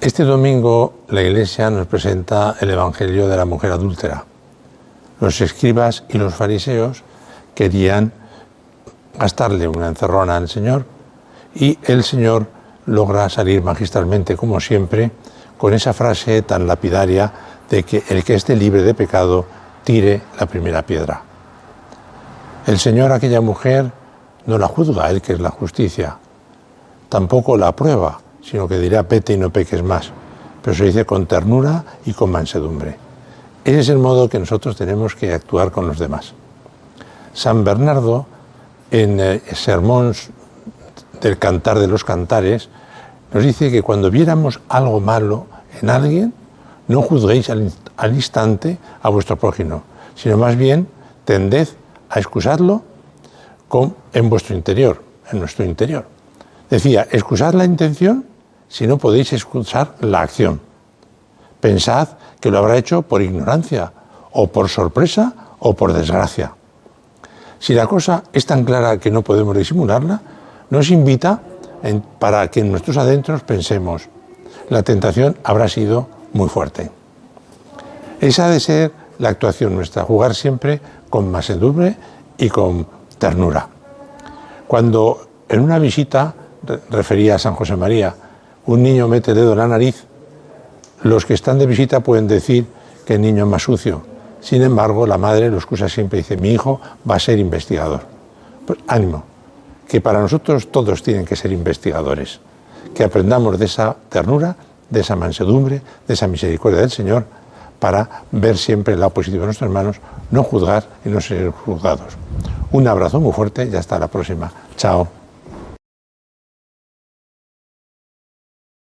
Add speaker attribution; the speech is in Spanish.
Speaker 1: Este domingo la Iglesia nos presenta el Evangelio de la mujer adúltera. Los escribas y los fariseos querían gastarle una encerrona al Señor y el Señor logra salir magistralmente, como siempre, con esa frase tan lapidaria de que el que esté libre de pecado tire la primera piedra. El Señor a aquella mujer no la juzga, Él que es la justicia, tampoco la aprueba, sino que dirá vete y no peques más, pero se dice con ternura y con mansedumbre. Ese es el modo que nosotros tenemos que actuar con los demás. San Bernardo, en el sermón del Cantar de los Cantares, nos dice que cuando viéramos algo malo en alguien, no juzguéis al instante a vuestro prójimo, sino más bien tended a excusarlo en vuestro interior, en nuestro interior. Decía, excusad la intención si no podéis excusar la acción. Pensad que lo habrá hecho por ignorancia, o por sorpresa, o por desgracia. Si la cosa es tan clara que no podemos disimularla, nos invita para que en nuestros adentros pensemos, la tentación habrá sido muy fuerte. Esa ha de ser la actuación nuestra, jugar siempre con mansedumbre y con ternura. Cuando en una visita, refería a San José María, un niño mete el dedo en la nariz, los que están de visita pueden decir que el niño es más sucio. Sin embargo, la madre lo excusa siempre y dice, mi hijo va a ser investigador. Pues ánimo, que para nosotros todos tienen que ser investigadores, que aprendamos de esa ternura, de esa mansedumbre, de esa misericordia del Señor, para ver siempre el lado positivo de nuestros hermanos, no juzgar y no ser juzgados. Un abrazo muy fuerte y hasta la próxima. Chao.